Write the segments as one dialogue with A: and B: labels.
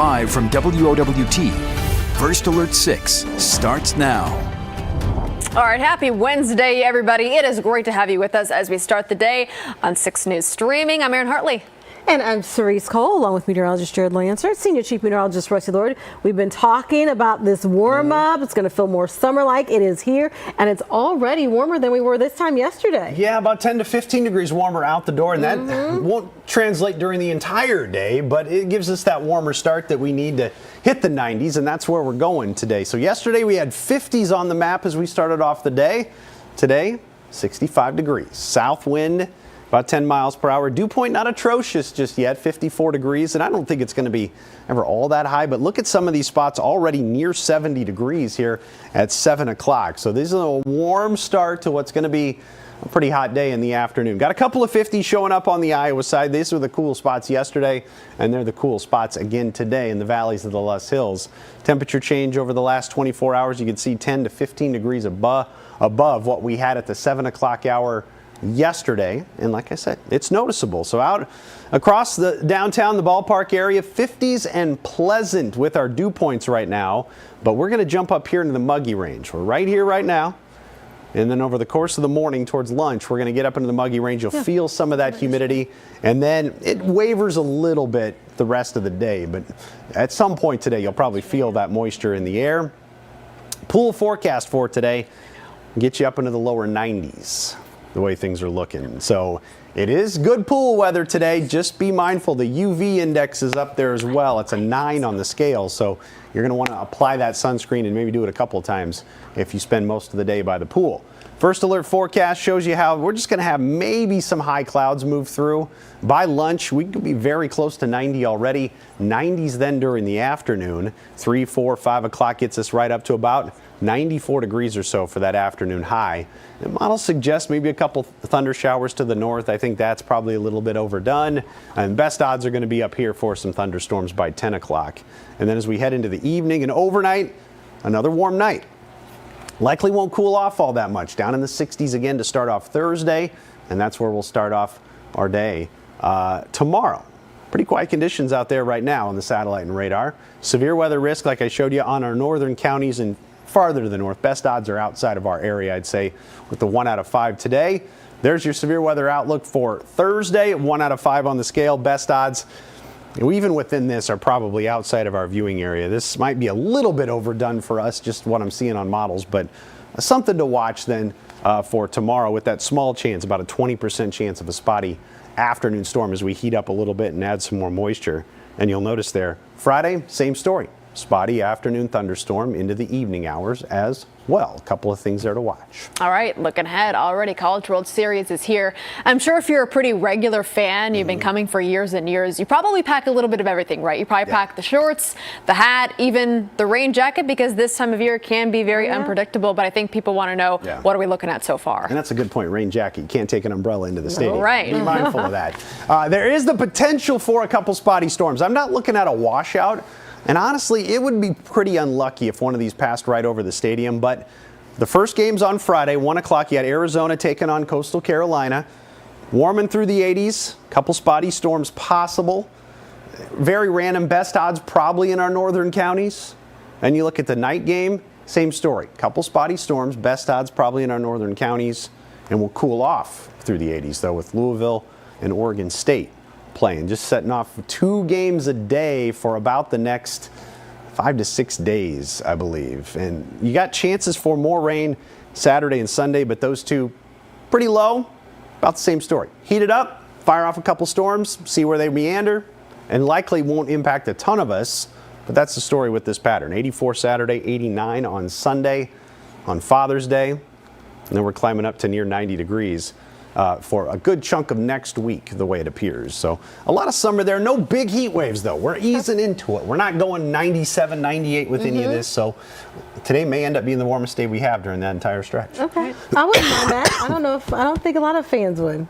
A: Live from WOWT, First Alert 6 starts now.
B: All right, happy Wednesday, everybody. It is great to have you with us as we start the day on 6 News Streaming. I'm Erin Hartley.
C: And I'm Cerise Cole, along with meteorologist Jared Lancer, Senior Chief Meteorologist Rusty Lord. We've been talking about this warm-up. It's going to feel more summer-like. It is here, and it's already warmer than we were this time yesterday.
D: Yeah, about 10 to 15 degrees warmer out the door, and that won't translate during the entire day, but it gives us that warmer start that we need to hit the 90s, and that's where we're going today. So yesterday we had 50s on the map as we started off the day. Today, 65 degrees. South wind, about 10 miles per hour. Dew point not atrocious just yet, 54 degrees, and I don't think it's going to be ever all that high, but look at some of these spots already near 70 degrees here at 7 o'clock. So this is a warm start to what's going to be a pretty hot day in the afternoon. Got a couple of 50s showing up on the Iowa side. These were the cool spots yesterday, and they're the cool spots again today in the valleys of the Loess Hills. Temperature change over the last 24 hours. You can see 10 to 15 degrees above what we had at the 7 o'clock hour yesterday, and like I said, it's noticeable. So out across the downtown, the ballpark area, 50s and pleasant with our dew points right now, but we're going to jump up here into the muggy range. We're right here right now, and then over the course of the morning towards lunch, we're going to get up into the muggy range. You'll feel some of that humidity, and then it wavers a little bit the rest of the day, but at some point today, you'll probably feel that moisture in the air. Pool forecast for today, get you up into the lower 90s. The way things are looking. So it is good pool weather today. Just be mindful the UV index is up there as well. It's a 9 on the scale, so you're going to want to apply that sunscreen and maybe do it a couple of times if you spend most of the day by the pool. First alert forecast shows you how we're just going to have maybe some high clouds move through. By lunch, we could be very close to 90 already. 90s then during the afternoon. 3, 4, 5 o'clock gets us right up to about 94 degrees or so for that afternoon high. The model suggests maybe a couple thunder showers to the north. I think that's probably a little bit overdone. And best odds are going to be up here for some thunderstorms by 10 o'clock. And then as we head into the evening and overnight, another warm night. Likely won't cool off all that much. Down in the 60s again to start off Thursday. And that's where we'll start off our day tomorrow. Pretty quiet conditions out there right now on the satellite and radar. Severe weather risk, like I showed you, on our northern counties and farther to the north. Best odds are outside of our area, I'd say, with the 1 out of 5 today. There's your severe weather outlook for Thursday, 1 out of 5 on the scale. Best odds, even within this, are probably outside of our viewing area. This might be a little bit overdone for us, just what I'm seeing on models, but something to watch then for tomorrow with that small chance, about a 20% chance of a spotty afternoon storm as we heat up a little bit and add some more moisture. And you'll notice there, Friday, same story. Spotty afternoon thunderstorm into the evening hours as well. A couple of things there to watch.
B: All right, looking ahead already. College World Series is here. I'm sure if you're a pretty regular fan, you've been coming for years and years, you probably pack a little bit of everything, right? You probably pack the shorts, the hat, even the rain jacket, because this time of year can be very unpredictable. But I think people want to know, what are we looking at so far?
D: And that's a good point. Rain jacket. You can't take an umbrella into the stadium.
B: Right.
D: Be mindful of that. There is the potential for a couple spotty storms. I'm not looking at a washout. And honestly, it would be pretty unlucky if one of these passed right over the stadium. But the first game's on Friday, 1 o'clock. You had Arizona taking on Coastal Carolina. Warming through the 80s. Couple spotty storms possible. Very random. Best odds probably in our northern counties. And you look at the night game, same story. Couple spotty storms. Best odds probably in our northern counties. And we'll cool off through the 80s, though, with Louisville and Oregon State playing, just setting off 2 games a day for about the next 5 to 6 days, I believe. And you got chances for more rain Saturday and Sunday, but those two pretty low. About the same story. Heat it up, fire off a couple storms, see where they meander, and likely won't impact a ton of us. But that's the story with this pattern. 84 Saturday, 89 on Sunday, on Father's Day, and then we're climbing up to near 90 degrees. For a good chunk of next week, the way it appears. So a lot of summer there. No big heat waves, though. We're easing into it. We're not going 97, 98 with any of this. So today may end up being the warmest day we have during that entire stretch.
C: Okay. I wouldn't mind that. I don't think a lot of fans would.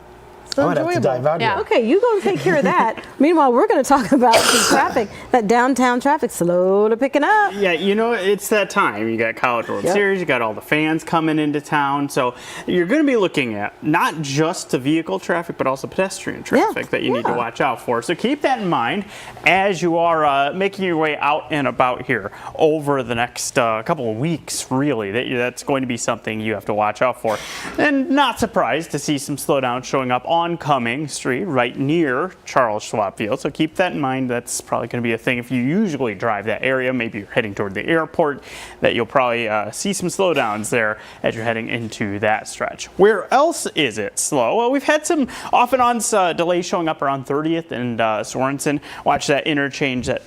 C: So
D: I might have to
C: enjoyable.
D: dive out
B: Yeah.
D: here.
C: Okay, you go take care of that. Meanwhile, we're going to talk about some traffic. That downtown traffic slowly picking up.
E: Yeah, you know, it's that time. You got College World
C: Yep.
E: Series, you got all the fans coming into town. So you're going to be looking at not just the vehicle traffic, but also pedestrian traffic that you need to watch out for. So keep that in mind as you are making your way out and about here over the next couple of weeks, really. That's going to be something you have to watch out for. And not surprised to see some slowdown showing up on Cumming Street right near Charles Schwab Field. So keep that in mind. That's probably going to be a thing if you usually drive that area. Maybe you're heading toward the airport, that you'll probably see some slowdowns there as you're heading into that stretch. Where else is it slow? Well, we've had some off and on delays showing up around 30th and Sorensen. Watch that interchange that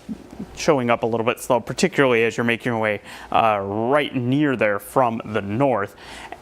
E: showing up a little bit slow, particularly as you're making your way right near there from the north.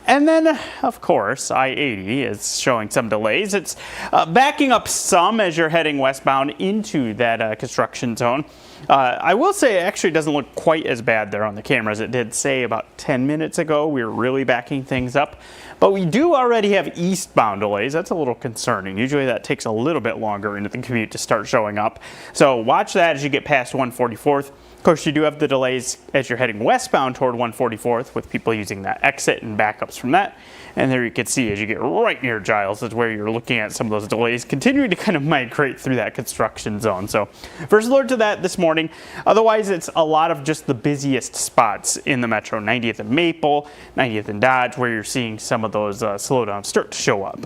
E: And then, of course, I-80 is showing some delays. It's backing up some as you're heading westbound into that construction zone. I will say it actually doesn't look quite as bad there on the cameras. It did say about 10 minutes ago we were really backing things up. But we do already have eastbound delays. That's a little concerning. Usually that takes a little bit longer into the commute to start showing up. So watch that as you get past 144th. Of course, you do have the delays as you're heading westbound toward 144th with people using that exit and backups from that. And there you can see as you get right near Giles, that's where you're looking at some of those delays continuing to kind of migrate through that construction zone. So first alert to that this morning. Otherwise, it's a lot of just the busiest spots in the metro. 90th and Maple, 90th and Dodge, where you're seeing some of those slowdowns start to show up.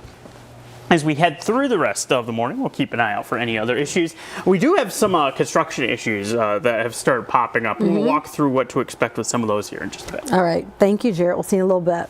E: As we head through the rest of the morning, we'll keep an eye out for any other issues. We do have some construction issues that have started popping up. We'll walk through what to expect with some of those here in just a bit.
C: All right. Thank you, Jarrett. We'll see you in a little bit.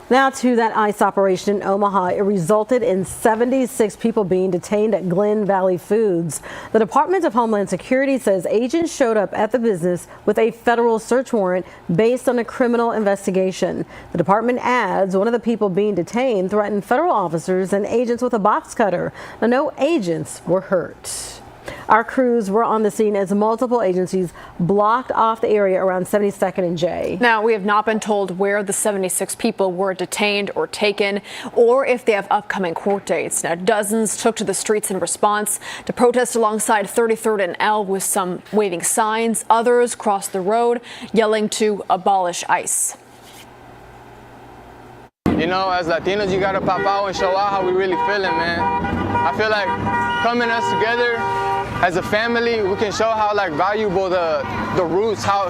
C: Now to that ICE operation in Omaha. It resulted in 76 people being detained at Glen Valley Foods. The Department of Homeland Security says agents showed up at the business with a federal search warrant based on a criminal investigation. The department adds one of the people being detained threatened federal officers and agents with a box cutter. Now, no agents were hurt. Our crews were on the scene as multiple agencies blocked off the area around 72nd and J.
B: Now, we have not been told where the 76 people were detained or taken, or if they have upcoming court dates. Now, dozens took to the streets in response to protest alongside 33rd and L with some waving signs. Others crossed the road yelling to abolish ICE.
F: You know, as Latinos, you gotta pop out and show out how we really feeling, man. I feel like coming us together as a family, we can show how valuable the roots, how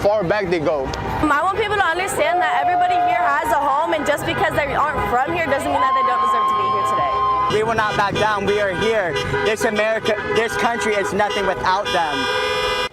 F: far back they go.
G: I want people to understand that everybody here has a home, and just because they aren't from here doesn't mean that they don't deserve to be here today.
H: We will not back down. We are here. This America, this country is nothing without them.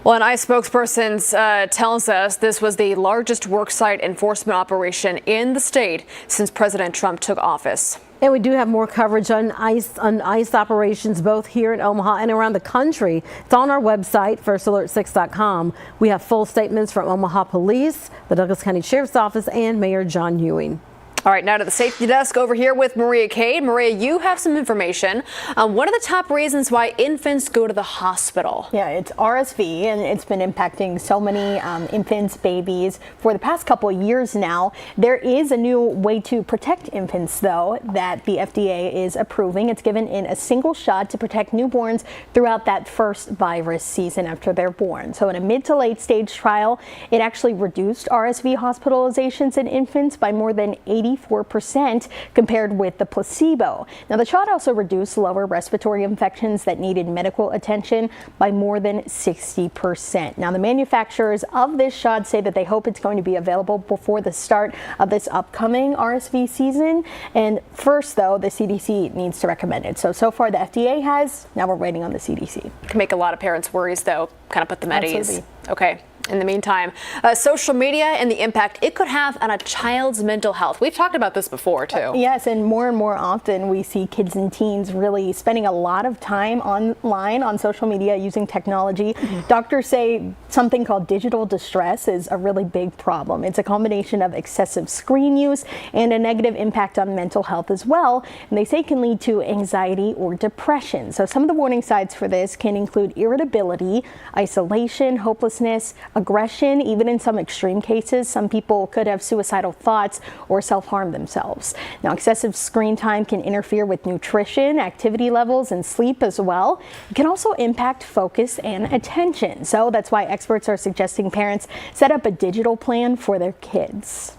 B: Well, an ICE spokesperson tells us this was the largest worksite enforcement operation in the state since President Trump took office.
C: And we do have more coverage on ICE operations both here in Omaha and around the country. It's on our website, firstalert6.com. We have full statements from Omaha Police, the Douglas County Sheriff's Office, and Mayor John Ewing.
B: All right, now to the safety desk over here with Maria Cade. Maria, you have some information. What are the top reasons why infants go to the hospital?
I: Yeah, it's RSV, and it's been impacting so many infants, babies for the past couple of years now. There is a new way to protect infants, though, that the FDA is approving. It's given in a single shot to protect newborns throughout that first virus season after they're born. So in a mid to late stage trial, it actually reduced RSV hospitalizations in infants by more than 84% compared with the placebo. Now, the shot also reduced lower respiratory infections that needed medical attention by more than 60%. Now, the manufacturers of this shot say that they hope it's going to be available before the start of this upcoming RSV season. And first, though, the CDC needs to recommend it. So far the FDA has, now we're waiting on the CDC.
B: Can make a lot of parents' worries, though, kind of put them at ease.
I: Absolutely.
B: Okay. In the meantime, social media and the impact it could have on a child's mental health. We've talked about this before, too.
I: Yes, and more often we see kids and teens really spending a lot of time online on social media using technology. Doctors say something called digital distress is a really big problem. It's a combination of excessive screen use and a negative impact on mental health as well. And they say it can lead to anxiety or depression. So some of the warning signs for this can include irritability, isolation, hopelessness, aggression. Even in some extreme cases, some people could have suicidal thoughts or self-harm themselves. Now, excessive screen time can interfere with nutrition, activity levels, and sleep as well. It can also impact focus and attention. So that's why experts are suggesting parents set up a digital plan for their kids.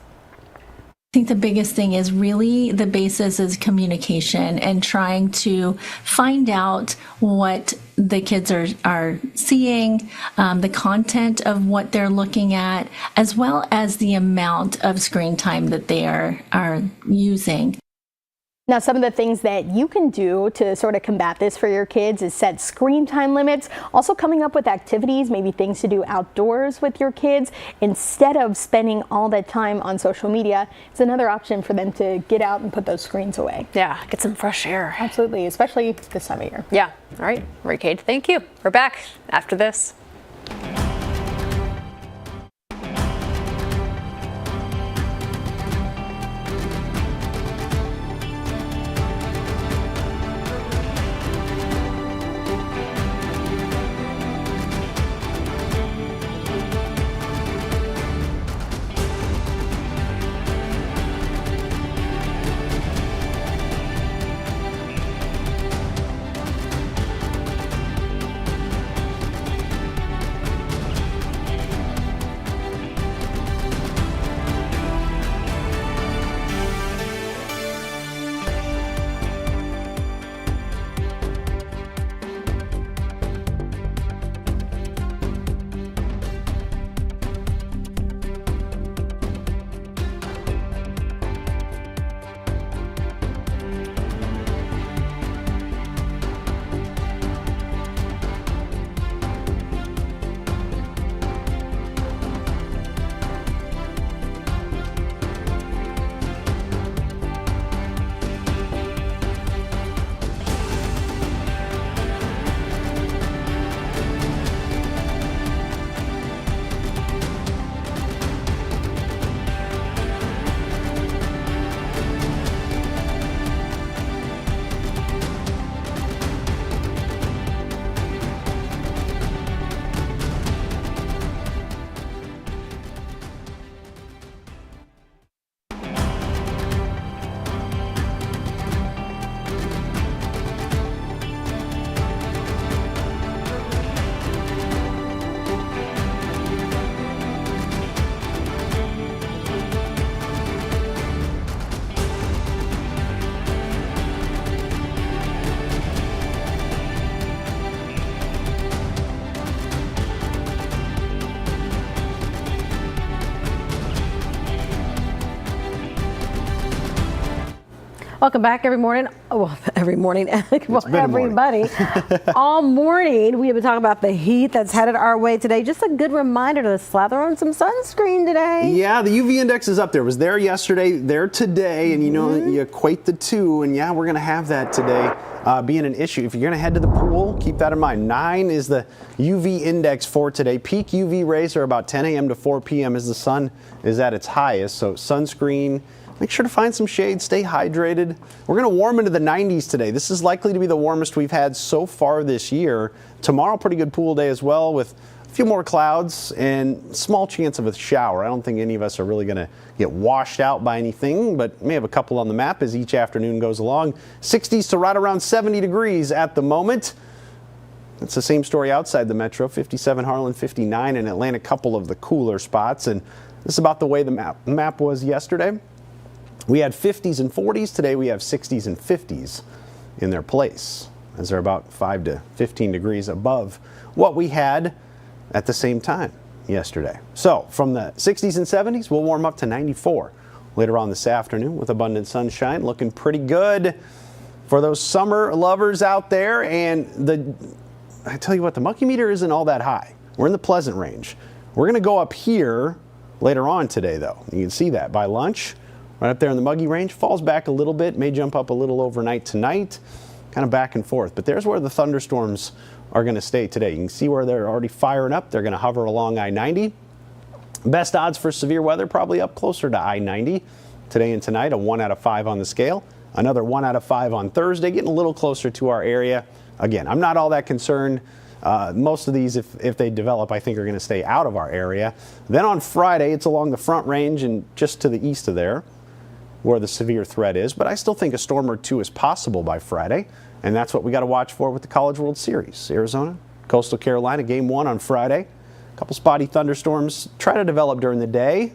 J: I think the biggest thing is really the basis is communication and trying to find out what the kids are seeing, the content of what they're looking at, as well as the amount of screen time that they are using.
I: Now, some of the things that you can do to sort of combat this for your kids is set screen time limits. Also coming up with activities, maybe things to do outdoors with your kids instead of spending all that time on social media. It's another option for them to get out and put those screens away.
B: Yeah, get some fresh air.
I: Absolutely, especially this time of year.
B: Yeah. All right, Marie Kate, thank you. We're back after this.
C: Welcome back every morning. Well, every morning. Well, everybody. All morning, we have been talking about the heat that's headed our way today. Just a good reminder to slather on some sunscreen today.
D: Yeah, the UV index is up there. It was there yesterday, there today, and you know, you equate the two, and yeah, we're going to have that today being an issue. If you're going to head to the pool, keep that in mind. 9 is the UV index for today. Peak UV rays are about 10 a.m. to 4 p.m. as the sun is at its highest, so sunscreen. Make sure to find some shade, stay hydrated. We're going to warm into the 90s today. This is likely to be the warmest we've had so far this year. Tomorrow, pretty good pool day as well with a few more clouds and small chance of a shower. I don't think any of us are really going to get washed out by anything, but may have a couple on the map as each afternoon goes along. 60s to right around 70 degrees at the moment. It's the same story outside the metro. 57 Harlan, 59 in Atlanta, a couple of the cooler spots. And this is about the way the map was yesterday. We had 50s and 40s. Today we have 60s and 50s in their place, as they're about 5 to 15 degrees above what we had at the same time yesterday. So from the 60s and 70s, we'll warm up to 94 later on this afternoon with abundant sunshine. Looking pretty good for those summer lovers out there. And I tell you what, the mucky meter isn't all that high. We're in the pleasant range. We're going to go up here later on today, though. You can see that by lunch. Right up there in the muggy range, falls back a little bit, may jump up a little overnight tonight, kind of back and forth. But there's where the thunderstorms are going to stay today. You can see where they're already firing up. They're going to hover along I-90. Best odds for severe weather, probably up closer to I-90 today and tonight, a 1 out of 5 on the scale. Another 1 out of 5 on Thursday, getting a little closer to our area. Again, I'm not all that concerned Most of these, if they develop, I think are going to stay out of our area. Then on Friday, it's along the Front Range and just to the east of there where the severe threat is. But I still think a storm or two is possible by Friday, and that's what we got to watch for with the College World Series. Arizona, Coastal Carolina, Game 1 on Friday. A couple spotty thunderstorms try to develop during the day.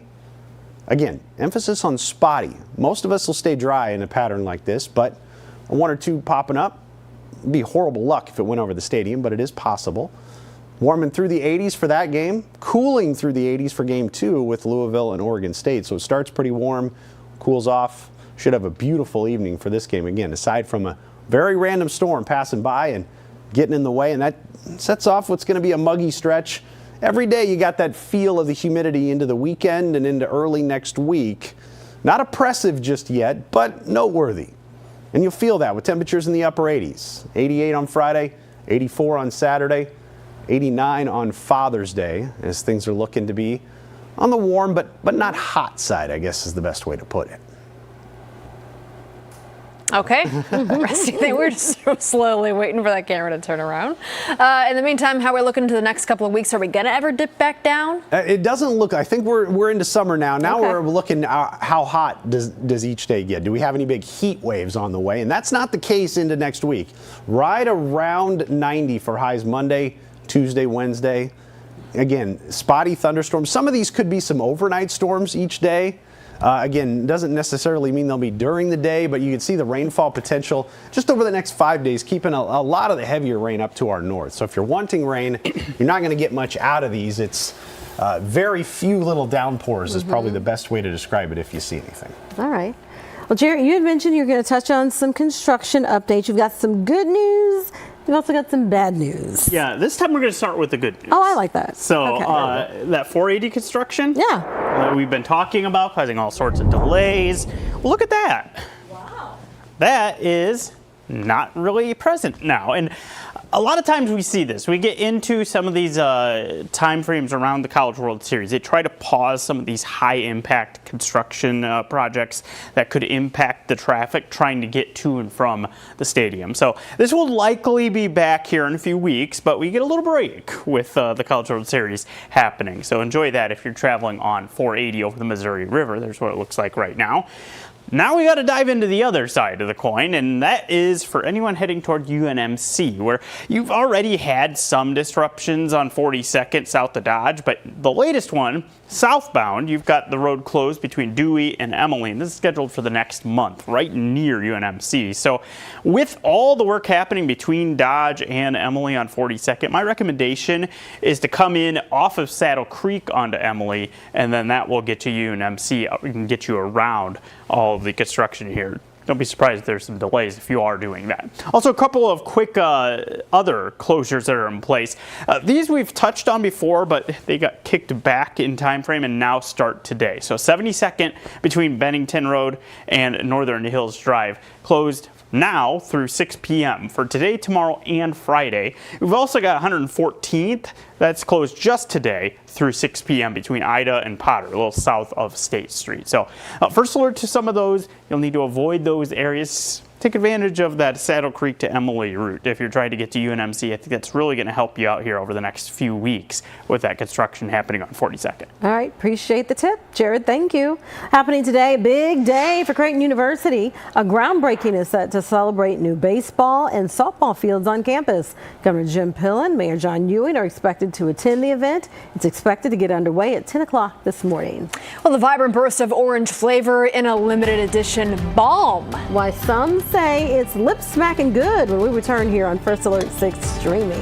D: Again, emphasis on spotty. Most of us will stay dry in a pattern like this, but one or two popping up would be horrible luck if it went over the stadium, but it is possible. Warming through the 80s for that game, cooling through the 80s for Game 2 with Louisville and Oregon State. So it starts pretty warm, cools off. Should have a beautiful evening for this game again, aside from a very random storm passing by and getting in the way, and that sets off what's going to be a muggy stretch. Every day you got that feel of the humidity into the weekend and into early next week. Not oppressive just yet, but noteworthy. And you'll feel that with temperatures in the upper 80s. 88 on Friday, 84 on Saturday, 89 on Father's Day, as things are looking to be on the warm but not hot side, I guess is the best way to put it.
B: Okay, resting there. We're just slowly waiting for that camera to turn around. In the meantime, how we're looking to the next couple of weeks? Are we gonna ever dip back down?
D: It doesn't look. I think we're into summer now. Now
B: Okay.
D: we're looking how hot does each day get? Do we have any big heat waves on the way? And that's not the case into next week. Right around 90 for highs Monday, Tuesday, Wednesday. Again, spotty thunderstorms. Some of these could be some overnight storms each day. Again, doesn't necessarily mean they'll be during the day, but you can see the rainfall potential just over the next 5 days, keeping a lot of the heavier rain up to our north. So if you're wanting rain, you're not going to get much out of these. It's very few little downpours is probably the best way to describe it if you see anything.
C: All right. Well, Jared, you had mentioned you're going to touch on some construction updates. You've got some good news. You've also got some bad news.
E: Yeah, this time we're going to start with the good news.
C: Oh, I like that.
E: So
C: Okay.
E: that 480 construction
C: Yeah.
E: we've been talking about, causing all sorts of delays. Well, look at that. Wow. That is not really present now. And a lot of times we see this. We get into some of these time frames around the College World Series. They try to pause some of these high impact construction projects that could impact the traffic trying to get to and from the stadium. So this will likely be back here in a few weeks, but we get a little break with the College World Series happening. So enjoy that if you're traveling on 480 over the Missouri River. There's what it looks like right now. Now we got to dive into the other side of the coin, and that is for anyone heading toward UNMC, where you've already had some disruptions on 42nd south of Dodge, but the latest one, southbound, you've got the road closed between Dewey and Emily, and this is scheduled for the next month, right near UNMC. So with all the work happening between Dodge and Emily on 42nd, my recommendation is to come in off of Saddle Creek onto Emily, and then that will get to UNMC. We can get you around all of the construction here. Don't be surprised if there's some delays if you are doing that. Also, a couple of quick other closures that are in place. These we've touched on before, but they got kicked back in time frame and now start today. So 72nd between Bennington Road and Northern Hills Drive closed now through 6 p.m. for today, tomorrow, and Friday. We've also got 114th that's closed just today through 6 p.m. between Ida and Potter, a little south of State Street. So first alert to some of those. You'll need to avoid those areas. Take advantage of that Saddle Creek to Emily route if you're trying to get to UNMC. I think that's really going to help you out here over the next few weeks with that construction happening on 42nd.
C: All right, appreciate the tip. Jared, thank you. Happening today, big day for Creighton University. A groundbreaking is set to celebrate new baseball and softball fields on campus. Governor Jim Pillen, Mayor John Ewing are expected to attend the event. It's expected to get underway at 10 o'clock this morning.
B: Well, the vibrant burst of orange flavor in a limited edition balm.
C: Why some say it's lip smacking good when we return here on First Alert 6 streaming.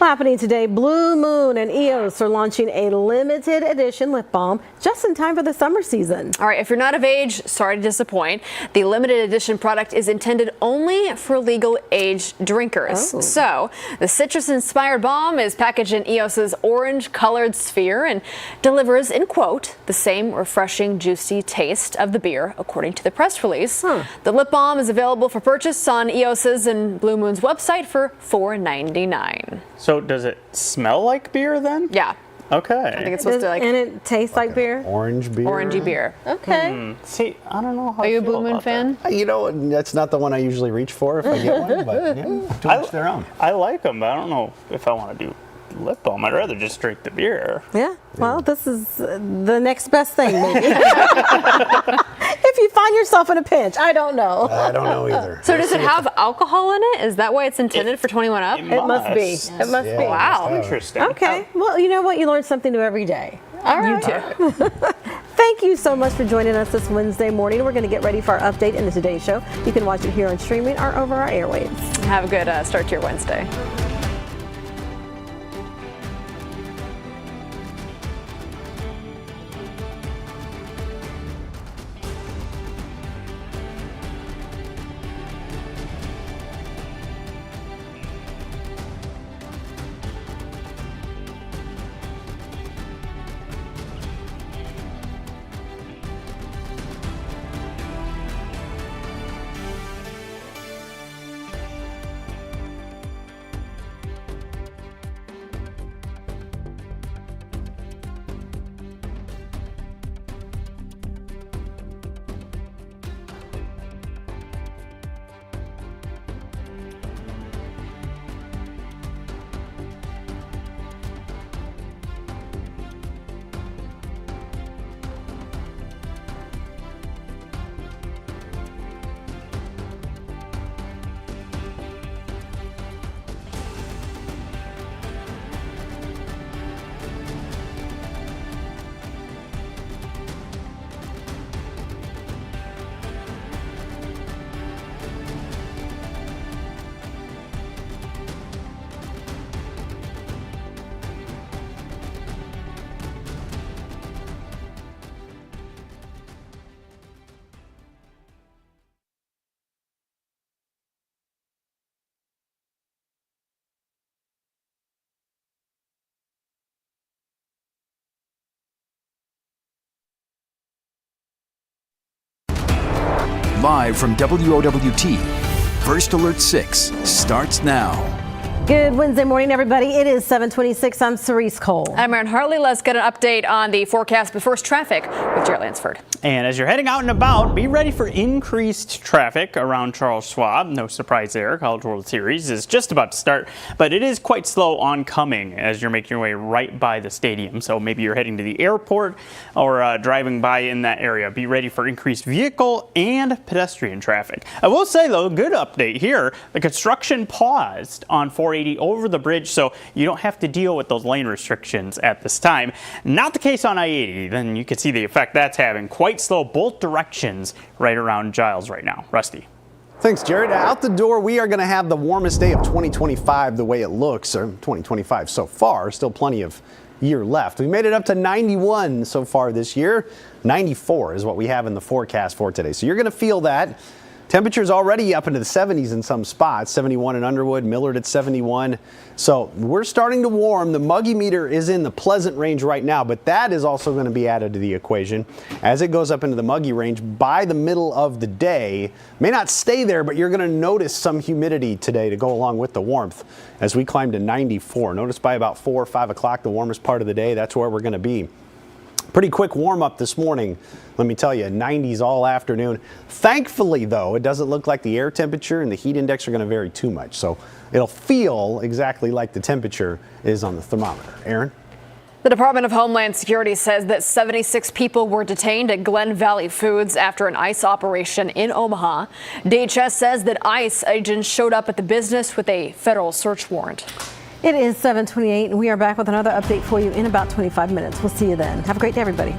C: Happening today, Blue Moon and EOS are launching a limited edition lip balm just in time for the summer season.
B: All right, if you're not of age, sorry to disappoint. The limited edition product is intended only for legal age drinkers.
C: Oh.
B: So the citrus-inspired balm is packaged in EOS's orange-colored sphere and delivers, in quote, the same refreshing, juicy taste of the beer, according to the press release. The lip balm is available for purchase on EOS's and Blue Moon's website for $4.99.
E: So does it smell like beer then?
B: Yeah.
E: Okay.
B: I think it's supposed to
C: And it tastes like beer?
D: Orange beer.
B: orangey beer.
C: Okay.
E: See, I don't know how
B: Are you a
E: I feel
B: Blue Moon
E: about
B: fan?
D: You know, that's not the one I usually reach for if I get one, but yeah, to each their own.
E: I like them, but I don't know if I want to do lip balm. I'd rather just drink the beer.
C: Yeah. Well, this is the next best thing, maybe. If you find yourself in a pinch, I don't know.
D: I don't know either.
B: So does it have alcohol in it? Is that why it's intended for 21 up?
C: It must be. It must be.
B: Wow.
E: Interesting.
C: Okay. Well, you know what? You learn something new every day. All right.
B: You too.
C: Thank you so much for joining us this Wednesday morning. We're going to get ready for our update in the Today Show. You can watch it here on streaming or over our airwaves.
B: Have a good start to your Wednesday.
A: Live from WOWT, First Alert 6 starts now.
C: Good Wednesday morning, everybody. It is 7:26. I'm Cerise Cole.
B: I'm Erin Hartley. Let's get an update on the forecast, but first traffic with Jared Lansford.
E: And as you're heading out and about, be ready for increased traffic around Charles Schwab. No surprise there. College World Series is just about to start, but it is quite slow oncoming as you're making your way right by the stadium. So maybe you're heading to the airport or driving by in that area. Be ready for increased vehicle and pedestrian traffic. I will say, though, good update here. The construction paused on 480 over the bridge, so you don't have to deal with those lane restrictions at this time. Not the case on I-80. Then you can see the effect that's having. Quite slow both directions right around Giles right now. Rusty.
D: Thanks, Jared. Out the door, we are going to have the warmest day of 2025 the way it looks, or 2025 so far. Still plenty of year left. We made it up to 91 so far this year. 94 is what we have in the forecast for today. So you're going to feel that. Temperatures already up into the 70s in some spots, 71 in Underwood, Millard at 71. So we're starting to warm. The muggy meter is in the pleasant range right now, but that is also going to be added to the equation as it goes up into the muggy range by the middle of the day. May not stay there, but you're going to notice some humidity today to go along with the warmth as we climb to 94. Notice by about 4 or 5 o'clock, the warmest part of the day, that's where we're going to be. Pretty quick warm up this morning. Let me tell you, 90s all afternoon. Thankfully, though, it doesn't look like the air temperature and the heat index are going to vary too much. So it'll feel exactly like the temperature is on the thermometer. Aaron?
B: The Department of Homeland Security says that 76 people were detained at Glen Valley Foods after an ICE operation in Omaha. DHS says that ICE agents showed up at the business with a federal search warrant.
C: It is 7:28, and we are back with another update for you in about 25 minutes. We'll see you then. Have a great day, everybody.